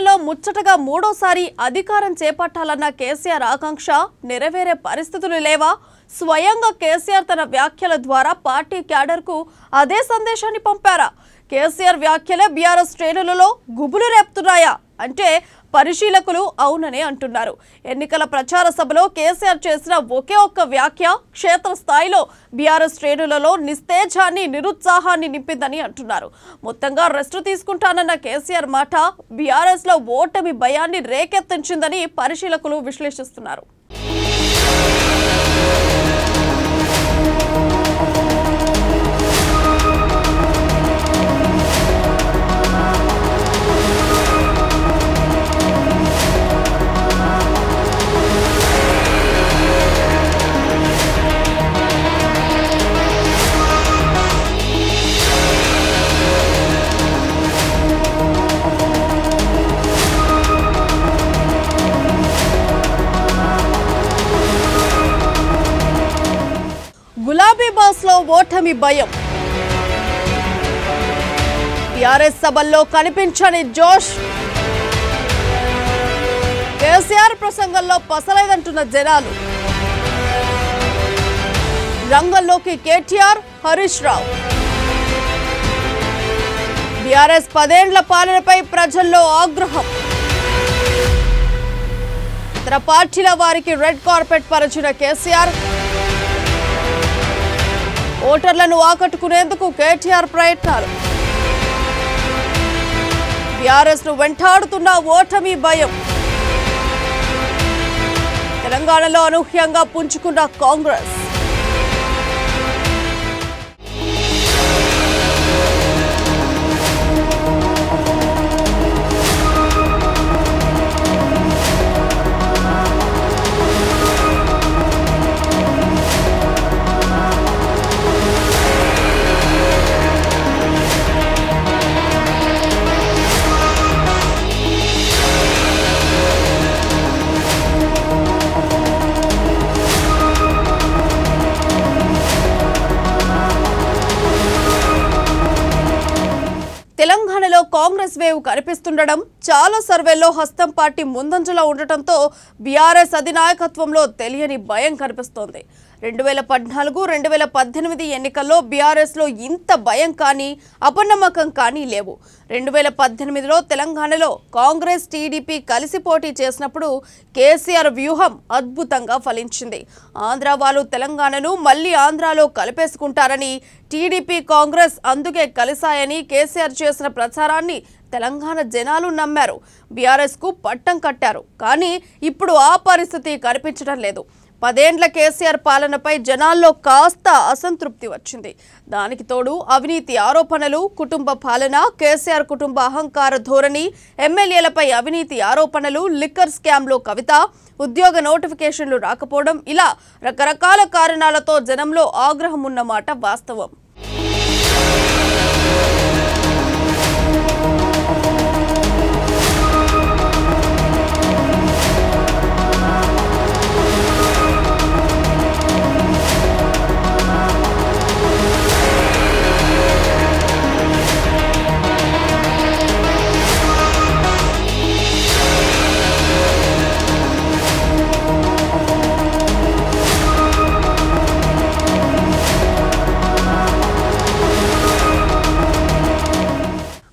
తెలంగాణలో ముచ్చటగా మూడోసారి అధికారం చేపట్టాలన్న కేసీఆర్ ఆకాంక్ష నెరవేరే పరిస్థితులు లేవా? స్వయంగా కేసీఆర్ తన వ్యాఖ్యల ద్వారా పార్టీ క్యాడర్కు అదే సందేశాన్ని పంపారా? కేసీఆర్ వ్యాఖ్యలే బీఆర్ఎస్ శ్రేణులలో గుబులు రేపుతున్నాయా అంటే పరిశీలకులు అవుననే అంటున్నారు. ఎన్నికల ప్రచార సభలో కేసీఆర్ చేసిన ఒకే ఒక్క వ్యాఖ్య క్షేత్రస్థాయిలో బీఆర్ఎస్ శ్రేణులలో నిస్తేజాన్ని, నిరుత్సాహాన్ని నింపిందని అంటున్నారు. మొత్తంగా రెస్ట్ తీసుకుంటానన్న కేసీఆర్ మాట బీఆర్ఎస్ లో ఓటమి భయాన్ని రేకెత్తించిందని పరిశీలకులు విశ్లేషిస్తున్నారు. గులాబీ బాస్ లో ఓటమి భయం, టీఆర్ఎస్ సభల్లో కనిపించని జోష్, కేసీఆర్ ప్రసంగంలో పసలేదంటున్న జనాలు, రంగంలోకి కేటీఆర్, హరీష్ రావు. టీఆర్ఎస్ 10 ఏళ్ల పాలనపై ప్రజల్లో ఆగ్రహం, ఇతర పార్టీల వారికి రెడ్ కార్పెట్ పరిచిన కేసీఆర్, ఓటర్లను ఆకట్టుకునేందుకు కేటీఆర్ ప్రయత్నాలు, బీఆర్ఎస్ ను వెంటాడుతున్న ఓటమి భయం, తెలంగాణలో అనూహ్యంగా పుంజుకున్న కాంగ్రెస్. తెలంగాణలో కాంగ్రెస్ వేవ్ కనిపిస్తుండడం, చాలా సర్వేల్లో హస్తం పార్టీ ముందంజలో ఉండటంతో బీఆర్ఎస్ అధినాయకత్వంలో తెలియని భయం కనిపిస్తోంది. 2014-2018 ఎన్నికల్లో బీఆర్ఎస్ లో ఇంత భయం కానీ అపనమ్మకం కానీ లేవు. 2018లో తెలంగాణలో కాంగ్రెస్, టీడీపీ కలిసి పోటీ చేసినప్పుడు కేసీఆర్ వ్యూహం అద్భుతంగా ఫలించింది. ఆంధ్ర వాళ్ళు తెలంగాణను మళ్లీ ఆంధ్రాలో కలిపేసుకుంటారని, టీడీపీ, కాంగ్రెస్ అందుకే కలిశాయని కేసీఆర్ చేసిన ప్రచారాన్ని తెలంగాణ జనాలు నమ్మారు. బీఆర్ఎస్ కు పట్టం కట్టారు. కానీ ఇప్పుడు ఆ పరిస్థితి కనిపించడం లేదు. 10 ఏళ్ల కేసీఆర్ పాలనపై జనాల్లో కాస్త అసంతృప్తి వచ్చింది. దానికి తోడు అవినీతి ఆరోపణలు, కుటుంబ పాలన, కేసీఆర్ కుటుంబ అహంకార ధోరణి, ఎమ్మెల్యేలపై అవినీతి ఆరోపణలు, లిక్కర్ స్కామ్లో కవిత, ఉద్యోగ నోటిఫికేషన్లు రాకపోవడం, ఇలా రకరకాల కారణాలతో జనంలో ఆగ్రహం ఉన్నమాట వాస్తవం.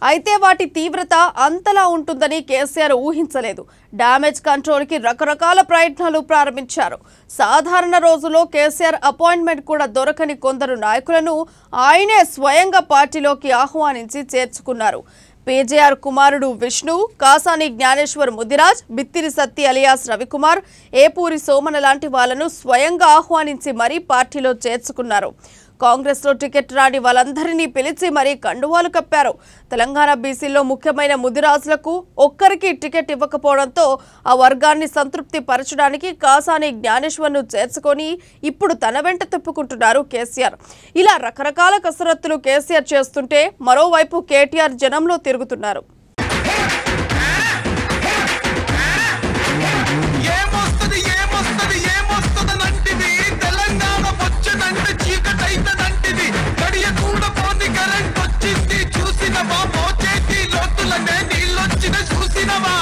అయితే వాటి తీవ్రత అంతలా ఉంటుందని కేసీఆర్ ఊహించలేదు. డ్యామేజ్ కంట్రోల్కి రకరకాల ప్రయత్నాలు ప్రారంభించారు. సాధారణ రోజుల్లో కేసీఆర్ అపాయింట్మెంట్ కూడా దొరకని కొందరు నాయకులను ఆయనే స్వయంగా పార్టీలోకి ఆహ్వానించి చేర్చుకున్నారు. పీజేఆర్ కుమారుడు విష్ణు, కాసాని జ్ఞానేశ్వర్ ముదిరాజ్, బిత్తిరి సత్తి అలియాస్ రవికుమార్, ఏపూరి సోమన లాంటి వాళ్లను స్వయంగా ఆహ్వానించి మరీ పార్టీలో చేర్చుకున్నారు. కాంగ్రెస్ లో టికెట్ రాని వాళ్ళందరినీ పిలిచి మరీ కండువాలు కప్పారు. తెలంగాణ బీసీలో ముఖ్యమైన ముదిరాజులకు ఒక్కరికి టికెట్ ఇవ్వకపోవడంతో ఆ వర్గాన్ని సంతృప్తి పరచడానికి కాసాని జ్ఞానేశ్వర్ను చేర్చుకొని ఇప్పుడు తన వెంట తిప్పుకుంటున్నారు కేసీఆర్. ఇలా రకరకాల కసరత్తులు కేసీఆర్ చేస్తుంటే మరోవైపు కేటీఆర్ జనంలో తిరుగుతున్నారు. చూసినవా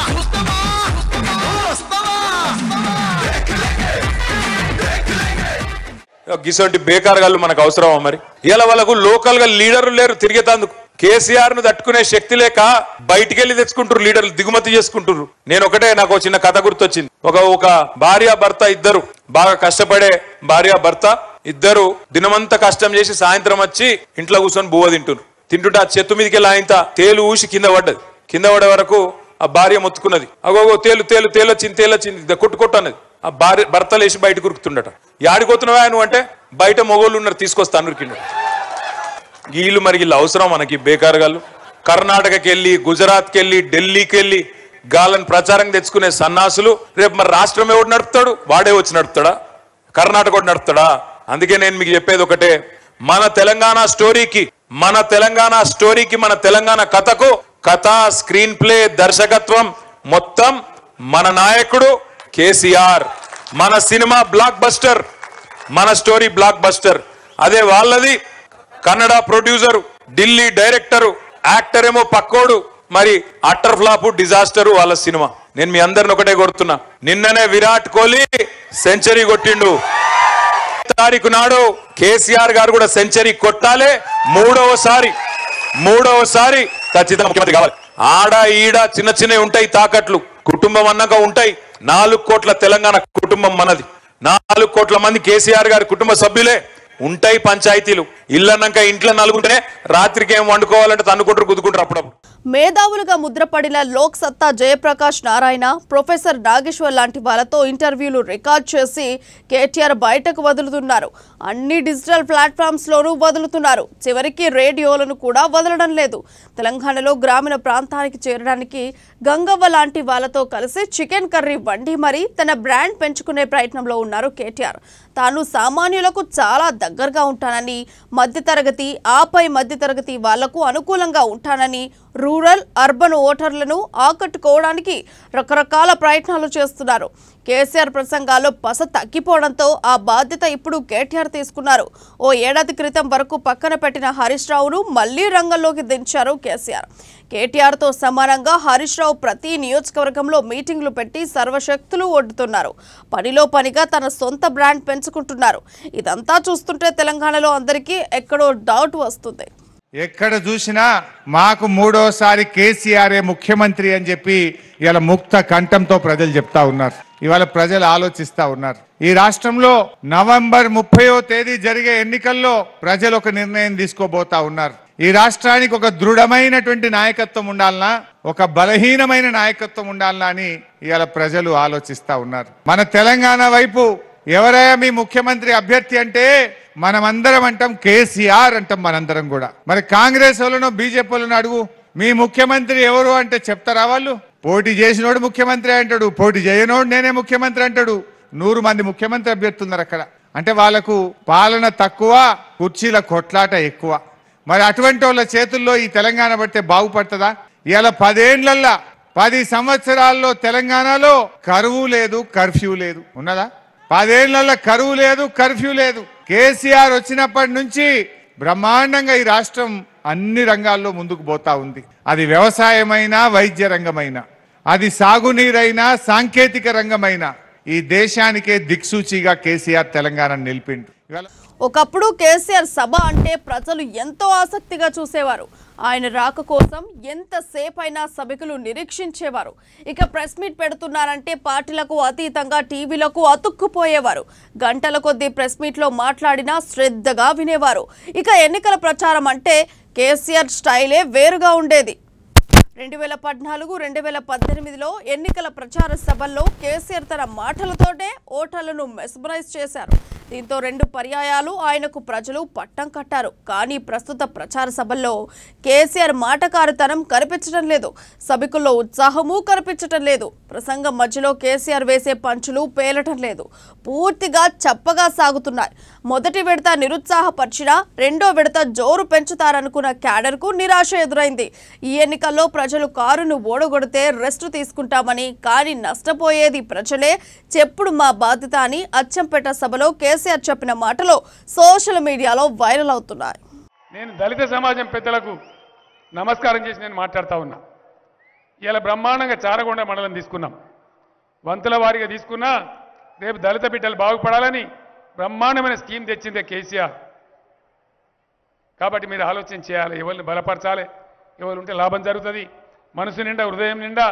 గిసంటి బేకారగాళ్ళు మనకు అవసరమా? మరి ఇలా వాళ్ళకు లోకల్ గా లీడర్లు లేరు తిరిగేతందుకు. కేసీఆర్ ను తట్టుకునే శక్తి లేక బయటికి వెళ్ళి తెచ్చుకుంటారు, లీడర్లు దిగుమతి చేసుకుంటారు. నేను ఒకటే, నాకు చిన్న కథ గుర్తొచ్చింది. ఒక భార్య భర్త ఇద్దరు, బాగా కష్టపడే భార్య భర్త ఇద్దరు దినమంతా కష్టం చేసి సాయంత్రం వచ్చి ఇంట్లో కూర్చొని బువ్వ తింటుంటే ఆ చెట్టు మీదకి వెళ్ళి ఆయన తేలు ఊసి కింద పడ్డది. కింద పడే వరకు ఆ భార్య మొత్తుకున్నది, అగోగో తేలొచ్చింది కొట్టు అన్నది. ఆ భర్త లేచి బయట కురుకుతుండట. యాడిపోతున్నావా నువ్వు అంటే, బయట మొగోళ్ళు ఉన్నారు తీసుకొస్తాను ఉరికిండు. వీళ్ళు మరి వీళ్ళు అవసరం మనకి బేకారగాళ్ళు? కర్ణాటకకి వెళ్ళి, గుజరాత్కి వెళ్ళి, ఢిల్లీకి వెళ్ళి గాళ్ళని ప్రచారం తెచ్చుకునే సన్నాసులు రేపు మరి రాష్ట్రం ఎవడు నడుపుతాడు? వాడే వచ్చి నడుపుతాడా? కర్ణాటక నడుపుతాడా? అందుకే నేను మీకు చెప్పేది ఒకటే, మన తెలంగాణ స్టోరీకి, మన తెలంగాణ కథకు కథ, స్క్రీన్ ప్లే, దర్శకత్వం మొత్తం మన నాయకుడు కేసీఆర్. మన సినిమా బ్లాక్ బస్టర్, మన స్టోరీ బ్లాక్ బస్టర్. అదే వాళ్ళది Kannada producer, Delhi director, actor ఏమో పక్కోడు. మరి అట్టర్ ఫ్లాప్, డిజాస్టర్ వాళ్ళ సినిమా. నేను మీ అందరిని ఒకటే కోరుతున్నా, నిన్ననే విరాట్ కోహ్లీ సెంచరీ కొట్టిండు. తారీఖు నాడు కేసీఆర్ గారు కూడా సెంచరీ కొట్టాలి. మూడవసారి ఖచ్చితంగా ముఖ్యమంత్రి కావాలి. ఆడ ఈడ చిన్న చిన్నవి ఉంటాయి తాకట్లు, కుటుంబం అన్నాక ఉంటాయి. 4 కోట్ల తెలంగాణ కుటుంబం మనది. 4 కోట్ల మంది కేసీఆర్ గారి కుటుంబ సభ్యులే. ఉంటాయి పంచాయతీలు. ఇల్లన్నాక ఇంట్లో నలుగుంటే రాత్రికి ఏం వండుకోవాలంటే తన్నుకుంటారు, గుద్దుకుంటారు. అప్పుడప్పుడు మేధావులుగా ముద్రపడిన లోక్ సత్తా జయప్రకాష్ నారాయణ, ప్రొఫెసర్ నాగేశ్వర్ లాంటి వాళ్ళతో ఇంటర్వ్యూలు రికార్డ్ చేసి కేటీఆర్ బయటకు వదులుతున్నారు. అన్ని డిజిటల్ ప్లాట్ఫామ్స్ లోనూ వదులుతున్నారు. చివరికి రేడియోలను కూడా వదలడం లేదు. తెలంగాణలో గ్రామీణ ప్రాంతానికి చేరడానికి గంగవ్వ లాంటి వాళ్ళతో కలిసి చికెన్ కర్రీ వండి మరీ తన బ్రాండ్ పెంచుకునే ప్రయత్నంలో ఉన్నారు కేటీఆర్. తాను సామాన్యులకు చాలా దగ్గరగా ఉంటానని, మధ్యతరగతి ఆపై మధ్యతరగతి వాళ్లకు అనుకూలంగా ఉంటానని, రూరల్ అర్బన్ ఓటర్లను ఆకట్టుకోవడానికి రకరకాల ప్రయత్నాలు చేస్తున్నారు. కేసీఆర్ ప్రసంగాల్లో పస తగ్గిపోవడంతో ఆ బాధ్యత ఇప్పుడు కేటీఆర్ తీసుకున్నారు. ఓ ఏడాది క్రితం వరకు పక్కన పెట్టిన హరీష్ రావును మళ్లీ రంగంలోకి దించారు కేసీఆర్. కేటీఆర్తో సమానంగా హరీష్ రావు ప్రతి నియోజకవర్గంలో మీటింగ్లు పెట్టి సర్వశక్తులు ఒడ్డుతున్నారు. పనిలో పనిగా తన సొంత బ్రాండ్ పెంచుకుంటున్నారు. ఇదంతా చూస్తుంటే తెలంగాణలో అందరికీ ఎక్కడో డౌట్ వస్తుంది. ఎక్కడ చూసినా మాకు మూడోసారి కేసీఆర్ ముఖ్యమంత్రి అని చెప్పి ఇవాళ ముక్త కంఠంతో ప్రజలు చెప్తా ఉన్నారు. ఇవాళ ప్రజలు ఆలోచిస్తా ఉన్నారు. ఈ రాష్ట్రంలో నవంబర్ 30వ తేదీ జరిగే ఎన్నికల్లో ప్రజలు ఒక నిర్ణయం తీసుకోబోతా ఉన్నారు. ఈ రాష్ట్రానికి ఒక దృఢమైనటువంటి నాయకత్వం ఉండాలనా, ఒక బలహీనమైన నాయకత్వం ఉండాలనా అని ఇవాళ ప్రజలు ఆలోచిస్తా ఉన్నారు. మన తెలంగాణ వైపు ఎవరయ్యా మీ ముఖ్యమంత్రి అభ్యర్థి అంటే మనమందరం అంటాం కేసీఆర్ అంటాం మనందరం కూడా. మరి కాంగ్రెస్ వాళ్ళను బీజేపీ వాళ్ళను అడుగు, మీ ముఖ్యమంత్రి ఎవరు అంటే చెప్తారా వాళ్ళు? పోటీ చేసినోడు ముఖ్యమంత్రి అంటాడు, పోటీ చేయనోడు నేనే ముఖ్యమంత్రి అంటాడు. 100 మంది ముఖ్యమంత్రి అభ్యర్థున్నారు అక్కడ. అంటే వాళ్లకు పాలన తక్కువ, కుర్చీల కొట్లాట ఎక్కువ. మరి అటువంటి వాళ్ళ చేతుల్లో ఈ తెలంగాణ పడితే బాగుపడుతుందా? ఇవాళ 10 సంవత్సరాల్లో తెలంగాణలో కరువు లేదు, కర్ఫ్యూ లేదు. ఉన్నదా? 10 ఏళ్లలో కరువు లేదు, కర్ఫ్యూ లేదు. కేసీఆర్ వచ్చినప్పటి నుంచి బ్రహ్మాండంగా ఈ రాష్ట్రం అన్ని రంగాల్లో ముందుకు పోతా ఉంది. అది వ్యవసాయమైనా, వైద్య రంగమైనా, అది సాగునీరైనా, సాంకేతిక రంగమైనా ఈ దేశానికే దిక్సూచిగా కేసీఆర్ తెలంగాణను నిలిపిండు. ఒకప్పుడు కేసీఆర్ సభ అంటే ప్రజలు ఎంతో ఆసక్తిగా చూసేవారు. ఆయన రాక కోసం ఎంతసేపైనా సభికులు నిరీక్షించేవారు. ఇక ప్రెస్ మీట్ పెడుతున్నారంటే పార్టీలకు అతీతంగా టీవీలకు అతుక్కుపోయేవారు. గంటల కొద్దీ ప్రెస్ మీట్లో మాట్లాడినా శ్రద్ధగా వినేవారు. ఇక ఎన్నికల ప్రచారం అంటే కేసీఆర్ స్టైలే వేరుగా ఉండేది. 2014, 2018లో ఎన్నికల ప్రచార సభల్లో కేసీఆర్ తన మాటలతోనే ఓటర్లను మెస్మరైజ్ చేశారు. దీంతో 2 పర్యాయాలు ఆయనకు ప్రజలు పట్టం కట్టారు. కానీ ప్రస్తుత ప్రచార సభల్లో కేసీఆర్ మాటకారుతనం కనిపించడం లేదు. సభికుల్లో ఉత్సాహము కనిపించడం లేదు. ప్రసంగం మధ్యలో కేసీఆర్ వేసే పంచులు పేలటం లేదు. పూర్తిగా చప్పగా సాగుతున్నాయి. మొదటి విడత నిరుత్సాహపరిచినా రెండో విడత జోరు పెంచుతారనుకున్న క్యాడర్కు నిరాశ ఎదురైంది. ఈ ఎన్నికల్లో ప్రజలు కారును ఓడగొడితే రెస్ట్ తీసుకుంటామని, కానీ నష్టపోయేది ప్రజలే, చెప్పుడు మా బాధ్యత అని అచ్చంపేట సభలో కేసీఆర్ చెప్పిన మాటలు సోషల్ మీడియాలో వైరల్ అవుతున్నాయి. నేను దళిత సమాజం పెద్దలకు నమస్కారం చేసి నేను మాట్లాడుతూ ఉన్నా. ఇలా బ్రహ్మాండంగా చారగొండ మండలం తీసుకున్నాం, వంతుల వారిగా తీసుకున్నా. రేపు దళిత బిడ్డలు బాగుపడాలని బ్రహ్మాండమైన స్కీమ్ తెచ్చిందే కేసీఆర్. కాబట్టి మీరు ఆలోచన చేయాలి, ఎవరిని బలపరచాలి, ఎవరు ఉంటే లాభం జరుగుతుంది. మనసు నిండా హృదయం నిండా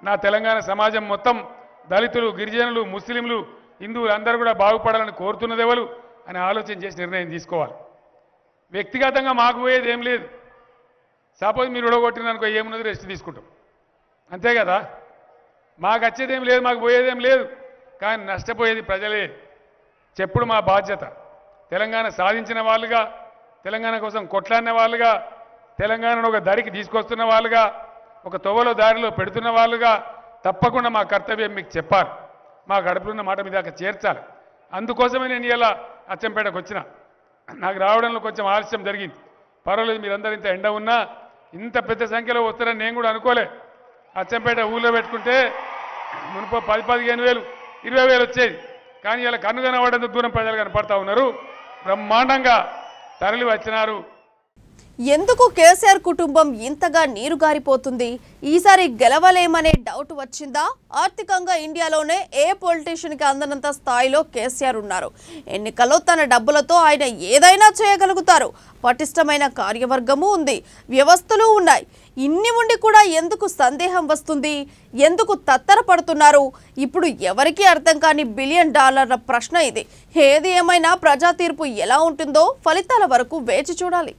నా తెలంగాణ సమాజం మొత్తం దళితులు, గిరిజనులు, ముస్లింలు, హిందువులు అందరూ కూడా బాగుపడాలని కోరుతున్నది ఎవరు అని ఆలోచన చేసి నిర్ణయం తీసుకోవాలి. వ్యక్తిగతంగా మాకు పోయేది ఏం లేదు. సపోజ్ మీరు ఉడగొట్టిననుకో ఏమున్నది రెస్ట్ తీసుకుంటాం, అంతే కదా. మాకు వచ్చేదేం లేదు, మాకు పోయేదేం లేదు. కానీ నష్టపోయేది ప్రజలే. చెప్పుడు మా బాధ్యత. తెలంగాణ సాధించిన వాళ్ళుగా, తెలంగాణ కోసం కొట్లాడిన వాళ్ళుగా, తెలంగాణను ఒక దారికి తీసుకొస్తున్న వాళ్ళుగా, ఒక తొవ్వలో దారిలో పెడుతున్న వాళ్ళుగా తప్పకుండా మా కర్తవ్యం మీకు చెప్పాలి. మా గడుపులున్న మాట మీద చేర్చాలి. అందుకోసమే నేను ఇలా అచ్చంపేటకు వచ్చిన. నాకు రావడంలో కొంచెం ఆలస్యం జరిగింది. పర్వాలేదు, మీరందరూ ఇంత ఎండ ఉన్నా ఇంత పెద్ద సంఖ్యలో వస్తారని నేను కూడా అనుకోలే. అచ్చంపేట ఊళ్ళో పెట్టుకుంటే మునుపు 10-15 వేలు 20,000 వచ్చేది. కానీ ఇలా కన్ను కనబడేంత దూరం ప్రజలు కనపడతా ఉన్నారు. బ్రహ్మాండంగా తరలి వచ్చినారు. ఎందుకు కేసీఆర్ కుటుంబం ఇంతగా నీరుగారిపోతుంది? ఈసారి గెలవలేమనే డౌట్ వచ్చిందా? ఆర్థికంగా ఇండియాలోనే ఏ పొలిటీషియన్కి అందనంత స్థాయిలో కేసీఆర్ ఉన్నారు. ఎన్నికల్లో తన డబ్బులతో ఆయన ఏదైనా చేయగలుగుతారు. పటిష్టమైన కార్యవర్గము ఉంది, వ్యవస్థలు ఉన్నాయి. ఇన్ని ఉండి కూడా ఎందుకు సందేహం వస్తుంది? ఎందుకు తత్తరపడుతున్నారు? ఇప్పుడు ఎవరికీ అర్థం కాని $1 బిలియన్ ప్రశ్న ఇది. ఏది ఏమైనా ప్రజా తీర్పు ఎలా ఉంటుందో ఫలితాల వరకు వేచి చూడాలి.